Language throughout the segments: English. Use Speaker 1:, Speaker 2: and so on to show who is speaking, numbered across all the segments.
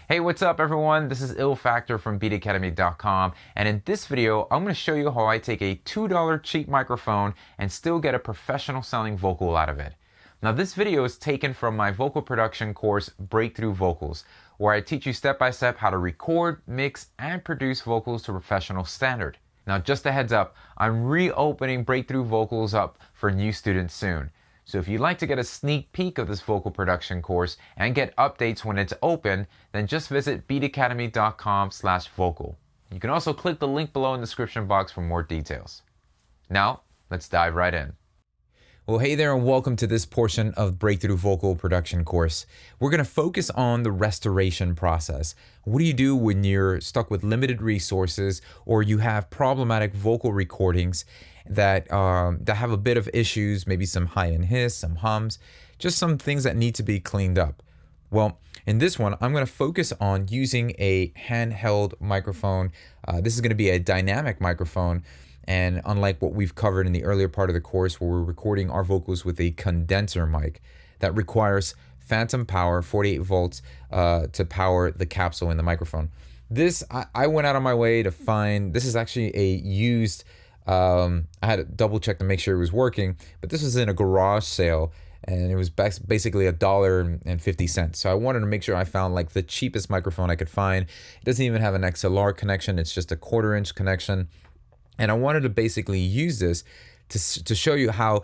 Speaker 1: Hey, what's up everyone? This is Ill Factor from beatacademy.com, and in this video, I'm going to show you how I take a $2 cheap microphone and still get a professional sounding vocal out of it. Now this video is taken from my vocal production course, Breakthrough Vocals, where I teach you step by step how to record, mix, and produce vocals to professional standard. Now just a heads up, I'm reopening Breakthrough Vocals up for new students soon. So if you'd like to get a sneak peek of this vocal production course and get updates when it's open, then just visit beatacademy.com/vocal. You can also click the link below in the description box for more details. Now, let's dive right in. Well, hey there and welcome to this portion of Breakthrough Vocal Production course. We're going to focus on the restoration process. What do you do when you're stuck with limited resources or you have problematic vocal recordings that have a bit of issues, maybe some high-end hiss, some hums, just some things that need to be cleaned up? Well, in this one, I'm going to focus on using a handheld microphone. This is going to be a dynamic microphone. And unlike what we've covered in the earlier part of the course where we're recording our vocals with a condenser mic that requires phantom power, 48 volts, to power the capsule in the microphone. This, I went out of my way to find, this is actually a used, I had to double check to make sure it was working, but this was in a garage sale and it was basically $1.50. So I wanted to make sure I found like the cheapest microphone I could find. It doesn't even have an XLR connection, it's just a 1/4-inch connection. And I wanted to basically use this to show you how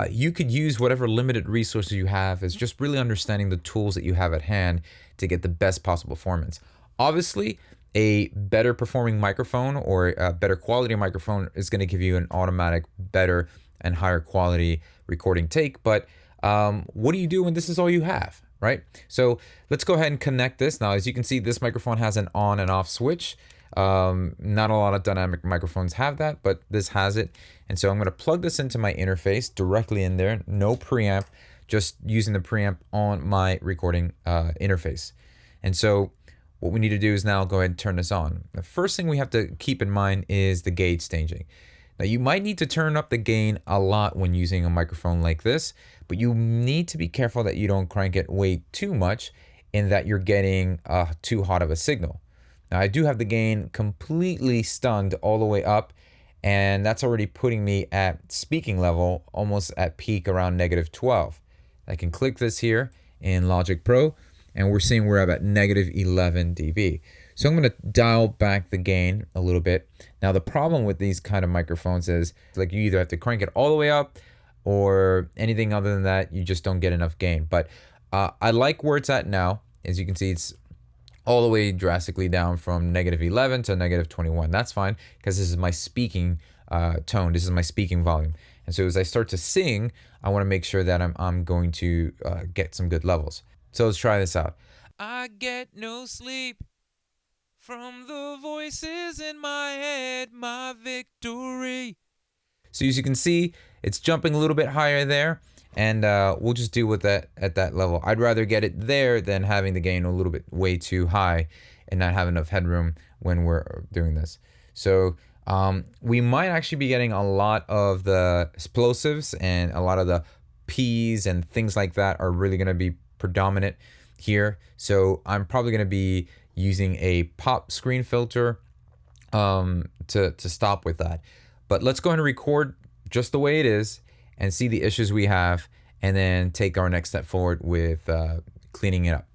Speaker 1: you could use whatever limited resources you have as just really understanding the tools that you have at hand to get the best possible performance. Obviously, a better performing microphone or a better quality microphone is going to give you an automatic better and higher quality recording take. But what do you do when this is all you have, right? So let's go ahead and connect this. Now, as you can see, this microphone has an on and off switch. Not a lot of dynamic microphones have that, but this has it. And so I'm going to plug this into my interface directly in there, no preamp, just using the preamp on my recording interface. And so what we need to do is now go ahead and turn this on. The first thing we have to keep in mind is the gauge staging. Now you might need to turn up the gain a lot when using a microphone like this, but you need to be careful that you don't crank it way too much in that you're getting too hot of a signal. Now I do have the gain completely stunned all the way up, and that's already putting me at speaking level, almost at peak around -12. I can click this here in Logic Pro, and we're seeing we're at -11 dB. So I'm going to dial back the gain a little bit. Now the problem with these kind of microphones is like you either have to crank it all the way up or anything other than that, you just don't get enough gain. But I like where it's at now. As you can see, it's all the way drastically down from -11 to -21. That's fine because this is my speaking tone. This is my speaking volume. And so as I start to sing, I want to make sure that I'm going to get some good levels. So let's try this out. I get no sleep from the voices in my head, my victory. So as you can see, it's jumping a little bit higher there. And we'll just deal with that at that level. I'd rather get it there than having the gain a little bit way too high and not have enough headroom when we're doing this. So we might actually be getting a lot of the explosives and a lot of the P's and things like that are really going to be predominant here. So I'm probably going to be using a pop screen filter to stop with that. But let's go ahead and record just the way it is and see the issues we have, and then take our next step forward with cleaning it up.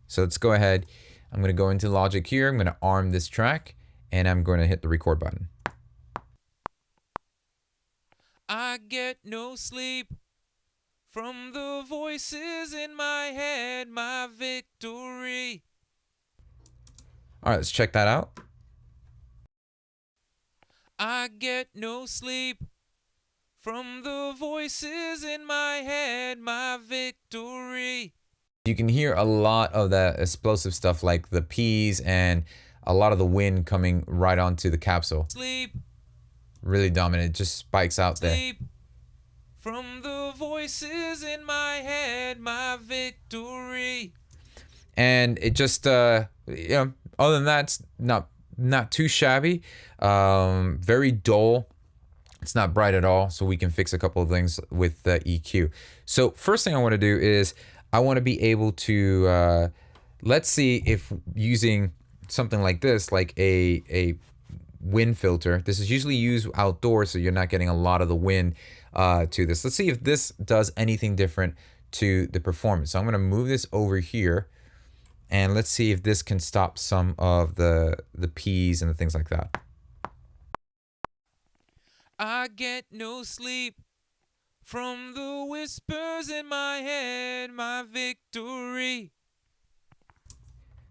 Speaker 1: So let's go ahead. I'm going to go into Logic here. I'm going to arm this track, and I'm going to hit the record button. I get no sleep from the voices in my head, my victory. All right, let's check that out. I get no sleep from the voices in my head, my victory. You can hear a lot of that explosive stuff like the P's and a lot of the wind coming right onto the capsule. Sleep. Really dominant, it just spikes out there. Sleep from the voices in my head, my victory. And it just, other than that, it's not too shabby. Very dull. It's not bright at all, so we can fix a couple of things with the EQ. So first thing I want to do is I want to be able to Let's see if using something like this, like a wind filter. This is usually used outdoors, so you're not getting a lot of the wind to this. Let's see if this does anything different to the performance. So I'm going to move this over here, and let's see if this can stop some of the P's and the things like that. I get no sleep from the whispers in my head, my victory.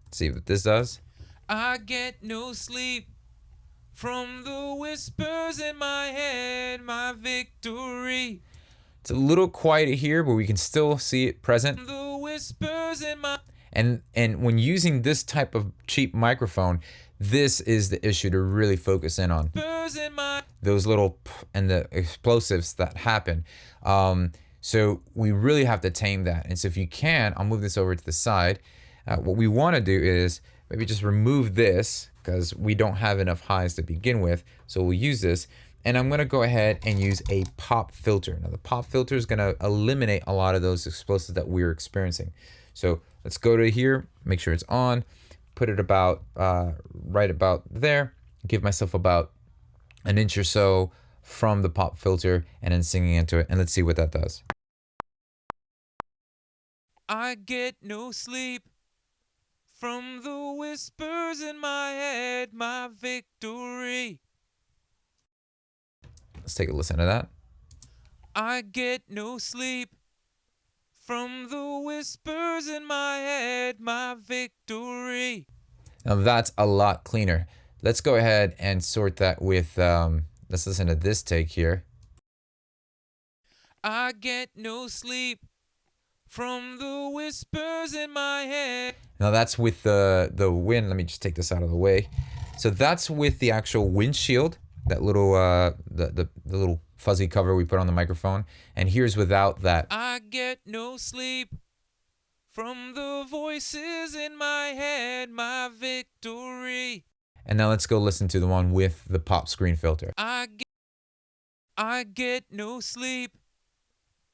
Speaker 1: Let's see what this does. I get no sleep from the whispers in my head, my victory. It's a little quieter here, but we can still see it present. The whispers in my... And when using this type of cheap microphone, this is the issue to really focus in on. Those little and the explosives that happen. So we really have to tame that. And so if you can, I'll move this over to the side. What we want to do is maybe just remove this because we don't have enough highs to begin with. So we'll use this. And I'm going to go ahead and use a pop filter. Now the pop filter is going to eliminate a lot of those explosives that we're experiencing. So let's go to here, make sure it's on, put it about right about there, give myself about an inch or so from the pop filter and then singing into it. And let's see what that does. I get no sleep from the whispers in my head, my victory. Let's take a listen to that. I get no sleep from the whispers in my head, my victory. Now that's a lot cleaner. Let's go ahead and sort that with, let's listen to this take here. I get no sleep from the whispers in my head. Now that's with the wind. Let me just take this out of the way. So that's with the actual windshield, that little the little fuzzy cover we put on the microphone. And here's without that. I get no sleep from the voices in my head, my victory. And now let's go listen to the one with the pop screen filter. I get no sleep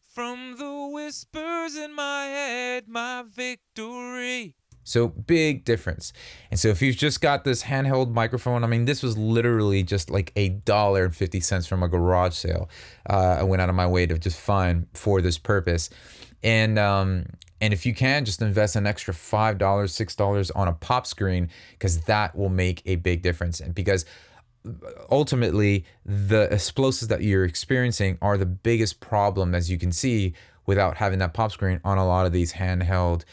Speaker 1: from the whispers in my head, my victory. So big difference. And so if you've just got this handheld microphone, I mean, this was literally just like $1.50 from a garage sale. I went out of my way to just find for this purpose. And if you can, just invest an extra $5, $6 on a pop screen, because that will make a big difference. And because ultimately the explosives that you're experiencing are the biggest problem, as you can see, without having that pop screen on a lot of these handheld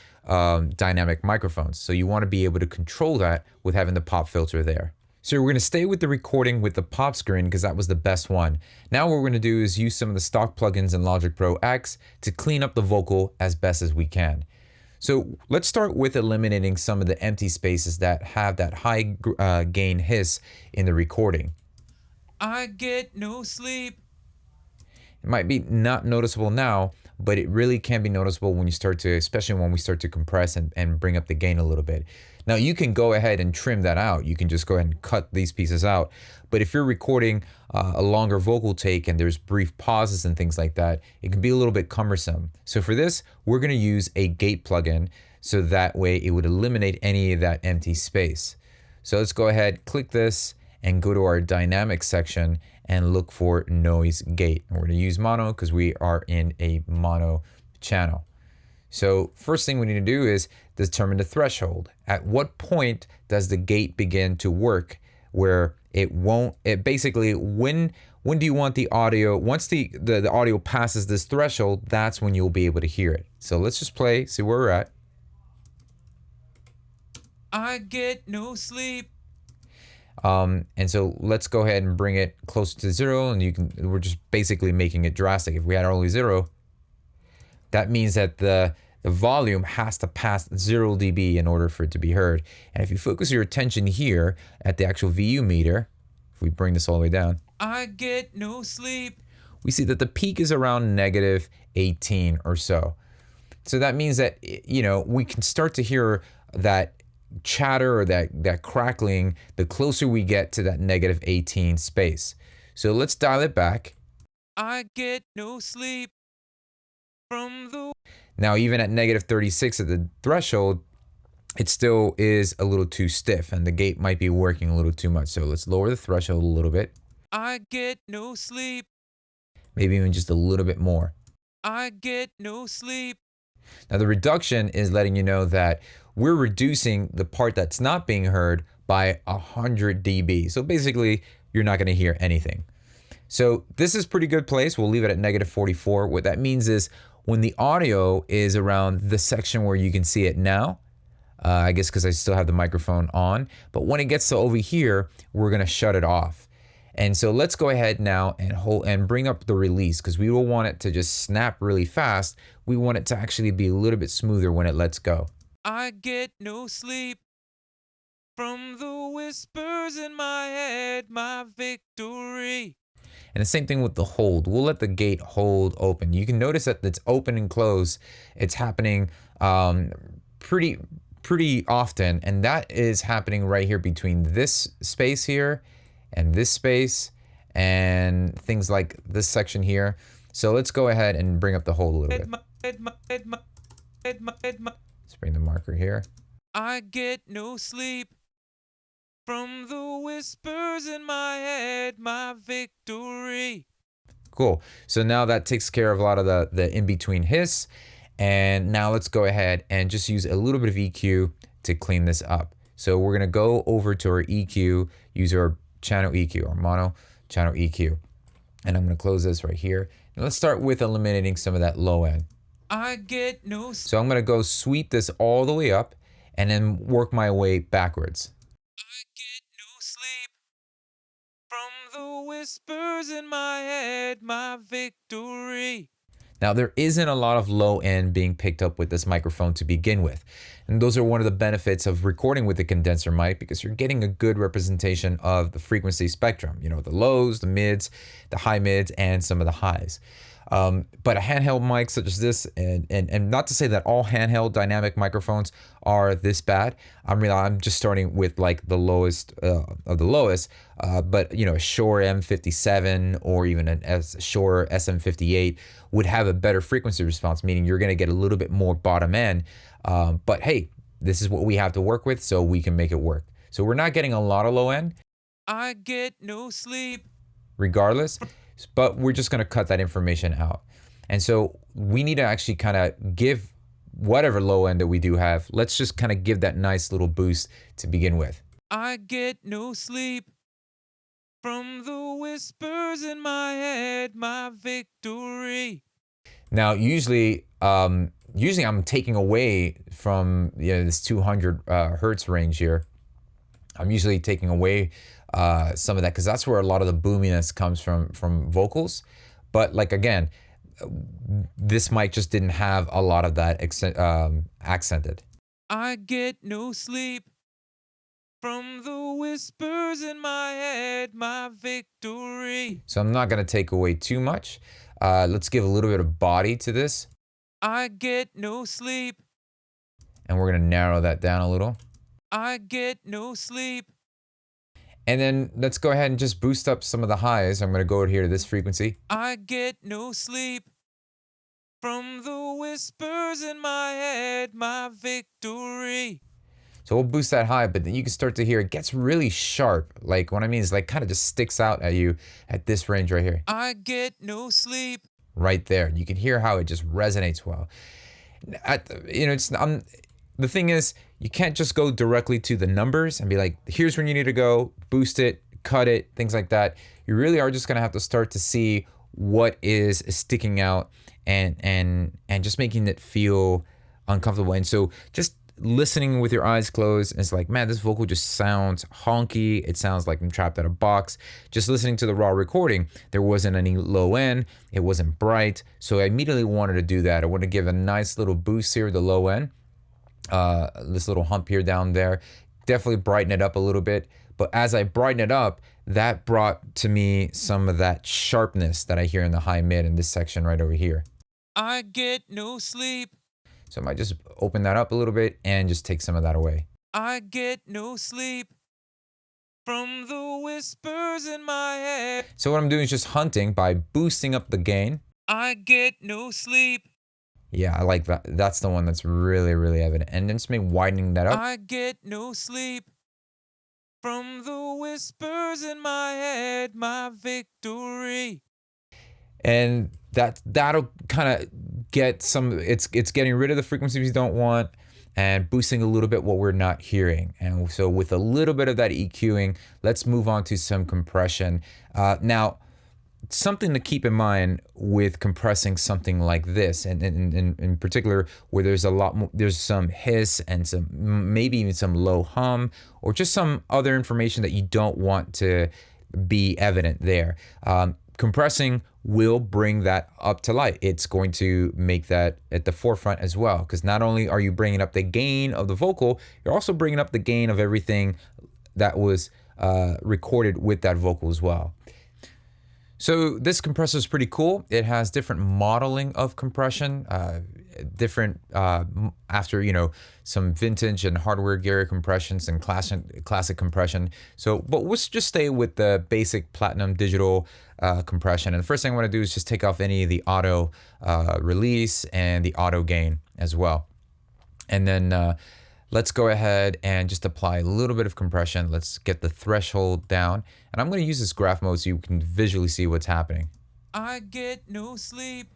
Speaker 1: dynamic microphones. So you want to be able to control that with having the pop filter there. So we're going to stay with the recording with the pop screen because that was the best one. Now what we're going to do is use some of the stock plugins in Logic Pro X to clean up the vocal as best as we can. So let's start with eliminating some of the empty spaces that have that high gain hiss in the recording. I get no sleep. It might be not noticeable now, but it really can be noticeable when you start to, especially when we start to compress and bring up the gain a little bit. Now you can go ahead and trim that out. You can just go ahead and cut these pieces out. But if you're recording a longer vocal take and there's brief pauses and things like that, it can be a little bit cumbersome. So for this, we're going to use a gate plugin, so that way it would eliminate any of that empty space. So let's go ahead, click this, and go to our dynamics section and look for noise gate. And we're going to use mono because we are in a mono channel. So first thing we need to do is determine the threshold. At what point does the gate begin to work where it basically, when do you want the audio, once the audio passes this threshold, that's when you'll be able to hear it. So let's just play, see where we're at. I get no sleep. And so let's go ahead and bring it close to 0, and we're just basically making it drastic. If we had only 0, that means that the volume has to pass 0 dB in order for it to be heard. And if you focus your attention here at the actual VU meter, if we bring this all the way down, I get no sleep, we see that the peak is around -18 or so. So that means that, you know, we can start to hear that chatter or that crackling the closer we get to that -18 space. So let's dial it back. I get no sleep from the... Now even at -36 at the threshold, it still is a little too stiff and the gate might be working a little too much. So let's lower the threshold a little bit.
Speaker 2: I get no sleep.
Speaker 1: Maybe even just a little bit more.
Speaker 2: I get no sleep.
Speaker 1: Now the reduction is letting you know that we're reducing the part that's not being heard by 100 dB. So basically, you're not going to hear anything. So this is pretty good place. We'll leave it at -44. What that means is when the audio is around the section where you can see it now, I guess because I still have the microphone on, but when it gets to over here, we're going to shut it off. And so let's go ahead now and hold and bring up the release because we don't want it to just snap really fast. We want it to actually be a little bit smoother when it lets go.
Speaker 2: I get no sleep from the whispers in my head, my victory.
Speaker 1: And the same thing with the hold. We'll let the gate hold open. You can notice that it's open and close. It's happening pretty often, and that is happening right here between this space here and this space and things like this section here. So let's go ahead and bring up the hold a little bit. Let's bring the marker here.
Speaker 2: I get no sleep from the whispers in my head, my victory.
Speaker 1: Cool. So now that takes care of a lot of the in-between hiss. And now let's go ahead and just use a little bit of EQ to clean this up. So we're going to go over to our EQ, use our channel EQ, our mono channel EQ. And I'm going to close this right here. And let's start with eliminating some of that low end.
Speaker 2: I get no sleep.
Speaker 1: So I'm going to go sweep this all the way up and then work my way backwards.
Speaker 2: I get no sleep from the whispers in my head, my victory.
Speaker 1: Now, there isn't a lot of low end being picked up with this microphone to begin with. And those are one of the benefits of recording with the condenser mic because you're getting a good representation of the frequency spectrum, you know, the lows, the mids, the high mids, and some of the highs. But a handheld mic such as this, and not to say that all handheld dynamic microphones are this bad. I'm just starting with like the lowest of the lowest, but you know, a Shure M57 or even a Shure SM58 would have a better frequency response, meaning you're going to get a little bit more bottom end. But hey, this is what we have to work with, so we can make it work. So we're not getting a lot of low end.
Speaker 2: I get no sleep.
Speaker 1: Regardless. But we're just going to cut that information out. And so we need to actually kind of give whatever low end that we do have, let's just kind of give that nice little boost to begin with.
Speaker 2: I get no sleep from the whispers in my head, my victory.
Speaker 1: Now, usually I'm taking away from this 200 hertz range here. I'm usually taking away some of that because that's where a lot of the boominess comes from vocals. But like again, this mic just didn't have a lot of that accented.
Speaker 2: I get no sleep from the whispers in my head, my victory.
Speaker 1: So I'm not going to take away too much. Let's give a little bit of body to this.
Speaker 2: I get no sleep.
Speaker 1: And we're going to narrow that down a little.
Speaker 2: I get no sleep.
Speaker 1: And then let's go ahead and just boost up some of the highs. I'm going to go over here to this frequency.
Speaker 2: I get no sleep from the whispers in my head, my victory.
Speaker 1: So we'll boost that high, but then you can start to hear it gets really sharp. Like what I mean is like kind of just sticks out at you at this range right here.
Speaker 2: I get no sleep.
Speaker 1: Right there. You can hear how it just resonates well. The thing is, you can't just go directly to the numbers and be like, here's when you need to go, boost it, cut it, things like that. You really are just going to have to start to see what is sticking out and just making it feel uncomfortable. And so just listening with your eyes closed, it's like, man, this vocal just sounds honky. It sounds like I'm trapped in a box. Just listening to the raw recording, there wasn't any low end. It wasn't bright. So I immediately wanted to do that. I want to give a nice little boost here, the low end. This little hump here down there, definitely brighten it up a little bit. But as I brighten it up, that brought to me some of that sharpness that I hear in the high mid in this section right over here.
Speaker 2: I get no sleep.
Speaker 1: So I might just open that up a little bit and just take some of that away.
Speaker 2: I get no sleep from the whispers in my head.
Speaker 1: So what I'm doing is just hunting by boosting up the gain.
Speaker 2: I get no sleep.
Speaker 1: Yeah, I like that. That's the one that's really, really evident. And then just maybe widening that up.
Speaker 2: I get no sleep from the whispers in my head, my victory.
Speaker 1: And that'll kind of get some, it's getting rid of the frequencies you don't want and boosting a little bit what we're not hearing. And so with a little bit of that EQing, let's move on to some compression. Now, something to keep in mind with compressing something like this, and in particular where there's a lot more, there's some hiss and some maybe even some low hum or just some other information that you don't want to be evident there. Compressing will bring that up to light. It's going to make that at the forefront as well, because not only are you bringing up the gain of the vocal, you're also bringing up the gain of everything that was recorded with that vocal as well. So this compressor is pretty cool. It has different modeling of compression, different after some vintage and hardware gear compressions and classic compression. So, but let's just stay with the basic platinum digital compression. And the first thing I want to do is just take off any of the auto release and the auto gain as well. And then let's go ahead and just apply a little bit of compression. Let's get the threshold down. And I'm going to use this graph mode so you can visually see what's happening.
Speaker 2: I get no sleep.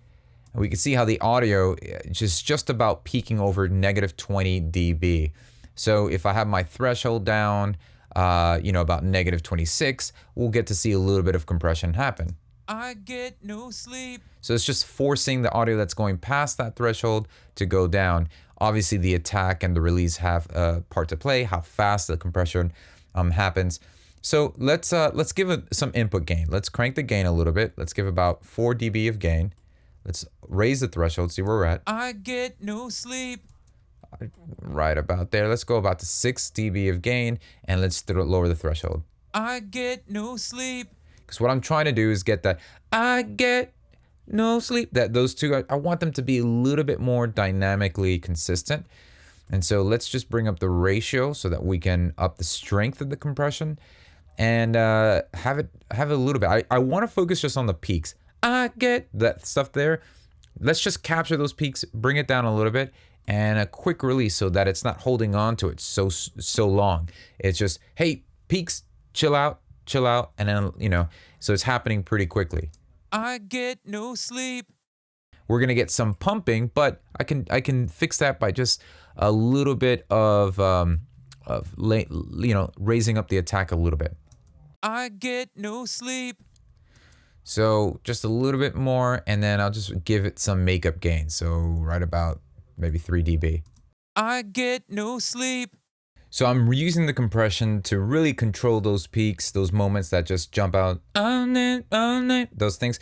Speaker 1: And we can see how the audio is just about peaking over negative 20 dB. So if I have my threshold down, about negative 26, we'll get to see a little bit of compression happen.
Speaker 2: I get no sleep.
Speaker 1: So it's just forcing the audio that's going past that threshold to go down. Obviously, the attack and the release have a part to play, how fast the compression happens. So let's give it some input gain. Let's crank the gain a little bit. Let's give about 4 dB of gain. Let's raise the threshold, see where we're at.
Speaker 2: I get no sleep.
Speaker 1: Right about there. Let's go about to 6 dB of gain, and let's lower the threshold.
Speaker 2: I get no sleep.
Speaker 1: Because what I'm trying to do is get that I get no sleep. That those two, I want them to be a little bit more dynamically consistent. And so let's just bring up the ratio so that we can up the strength of the compression and have it a little bit. I want to focus just on the peaks. I get that stuff there. Let's just capture those peaks, bring it down a little bit, and a quick release so that it's not holding on to it so long. It's just, hey, peaks, chill out, and then, so it's happening pretty quickly.
Speaker 2: I get no sleep.
Speaker 1: We're gonna get some pumping, but I can fix that by just a little bit of raising up the attack a little bit.
Speaker 2: I get no sleep.
Speaker 1: So just a little bit more, and then I'll just give it some makeup gain. So right about maybe 3 dB.
Speaker 2: I get no sleep.
Speaker 1: So I'm reusing the compression to really control those peaks, those moments that just jump out, those things.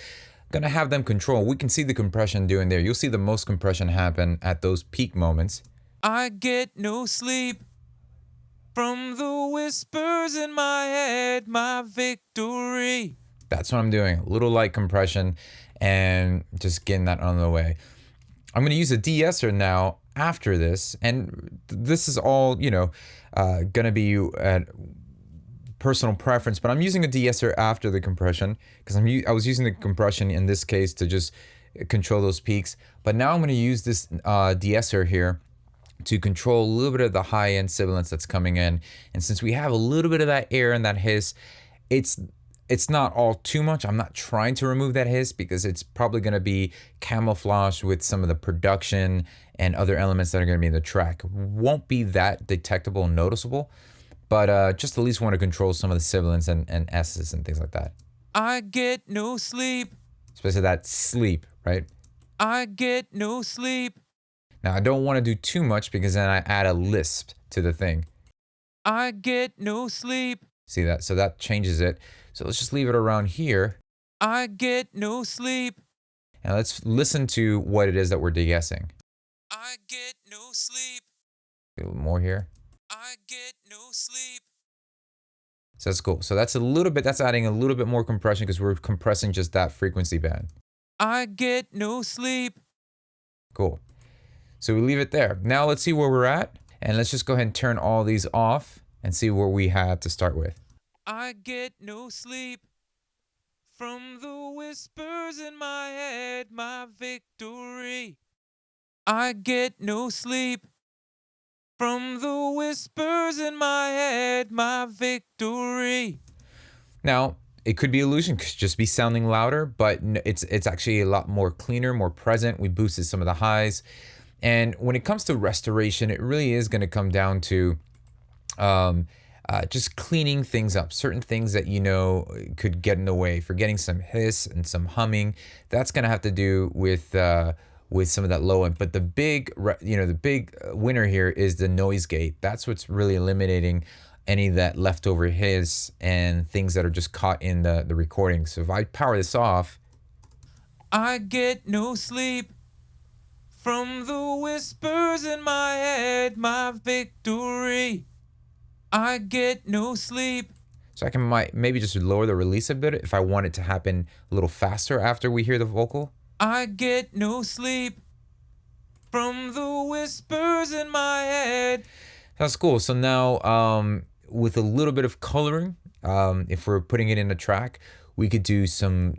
Speaker 1: Gonna have them control. We can see the compression doing there. You'll see the most compression happen at those peak moments.
Speaker 2: I get no sleep from the whispers in my head, my victory.
Speaker 1: That's what I'm doing. A little light compression and just getting that on the way. I'm gonna use a de-esser now after this, and this is all gonna be at personal preference, but I'm using a de-esser after the compression because I was using the compression in this case to just control those peaks, but now I'm going to use this de-esser here to control a little bit of the high-end sibilance that's coming in. And since we have a little bit of that air and that hiss, it's not all too much. I'm not trying to remove that hiss because it's probably going to be camouflaged with some of the production and other elements that are going to be in the track. Won't be that detectable and noticeable, but just at least want to control some of the sibilance and S's and things like that.
Speaker 2: I get no sleep.
Speaker 1: Especially that sleep, right?
Speaker 2: I get no sleep.
Speaker 1: Now, I don't want to do too much because then I add a lisp to the thing.
Speaker 2: I get no sleep.
Speaker 1: See that? So that changes it. So let's just leave it around here.
Speaker 2: I get no sleep.
Speaker 1: And let's listen to what it is that we're de-essing.
Speaker 2: I get no sleep.
Speaker 1: A little more here.
Speaker 2: I get no sleep.
Speaker 1: So that's cool. So that's adding a little bit more compression because we're compressing just that frequency band.
Speaker 2: I get no sleep.
Speaker 1: Cool. So we leave it there. Now let's see where we're at. And let's just go ahead and turn all these off and see where we have to start with.
Speaker 2: I get no sleep from the whispers in my head, my victory. I get no sleep from the whispers in my head, my victory.
Speaker 1: Now, it could be illusion, could just be sounding louder, but it's actually a lot more cleaner, more present. We boosted some of the highs. And when it comes to restoration, it really is going to come down to just cleaning things up. Certain things that you know could get in the way. For getting some hiss and some humming, that's going to have to do with some of that low end. But the big winner here is the noise gate. That's what's really eliminating any of that leftover hiss and things that are just caught in the recording. So if I power this off,
Speaker 2: I get no sleep from the whispers in my head, my victory. I get no sleep.
Speaker 1: so I can maybe just lower the release a bit if I want it to happen a little faster after we hear the vocal.
Speaker 2: I get no sleep from the whispers in my head.
Speaker 1: That's cool. So now with a little bit of coloring, if we're putting it in a track, we could do some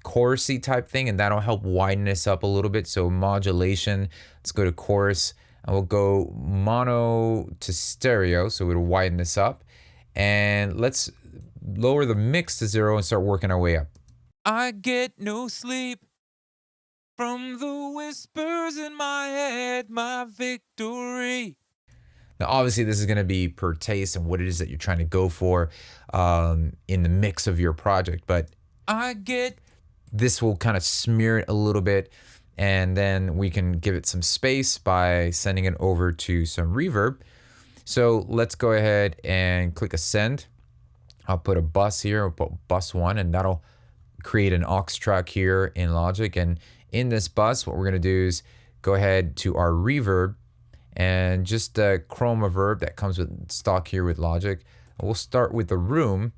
Speaker 1: chorusy type thing, and that'll help widen this up a little bit. So modulation, let's go to chorus, and we'll go mono to stereo, so it'll widen this up. And let's lower the mix to 0 and start working our way up.
Speaker 2: I get no sleep from the whispers in my head, my victory.
Speaker 1: Now, obviously, this is going to be per taste and what it is that you're trying to go for in the mix of your project. But this will kind of smear it a little bit, and then we can give it some space by sending it over to some reverb. So let's go ahead and click Ascend. I'll put a bus here, I'll put bus 1, and that'll create an aux track here in Logic. And in this bus, what we're going to do is go ahead to our reverb and just chroma verb that comes with stock here with Logic. We'll start with the room,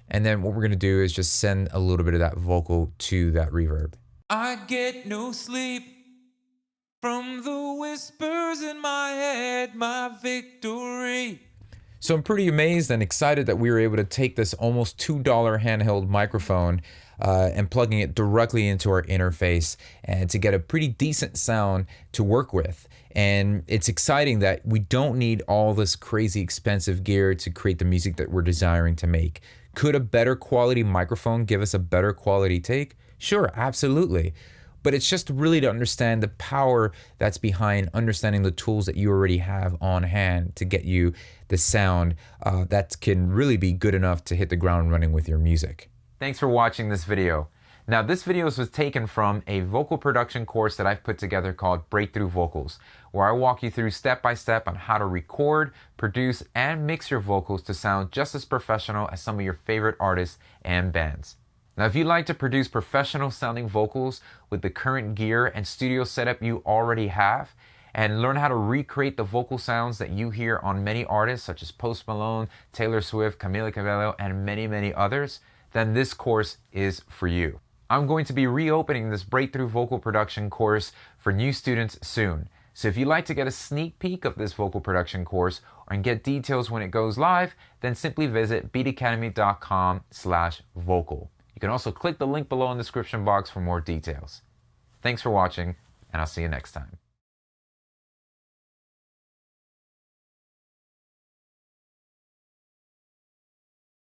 Speaker 1: and then what we're going to do is just send a little bit of that vocal to that reverb.
Speaker 2: I get no sleep from the whispers in my head, my victory.
Speaker 1: So I'm pretty amazed and excited that we were able to take this almost $2 handheld microphone and plugging it directly into our interface and to get a pretty decent sound to work with. And it's exciting that we don't need all this crazy expensive gear to create the music that we're desiring to make. Could a better quality microphone give us a better quality take? Sure, absolutely. But it's just really to understand the power that's behind understanding the tools that you already have on hand to get you the sound that can really be good enough to hit the ground running with your music. Thanks for watching this video. Now, this video was taken from a vocal production course that I've put together called Breakthrough Vocals, where I walk you through step by step on how to record, produce, and mix your vocals to sound just as professional as some of your favorite artists and bands. Now, if you'd like to produce professional sounding vocals with the current gear and studio setup you already have, and learn how to recreate the vocal sounds that you hear on many artists such as Post Malone, Taylor Swift, Camila Cabello, and many, many others, then this course is for you. I'm going to be reopening this Breakthrough Vocal Production course for new students soon. So if you'd like to get a sneak peek of this vocal production course and get details when it goes live, then simply visit beatacademy.com/vocal. You can also click the link below in the description box for more details. Thanks for watching, and I'll see you next time.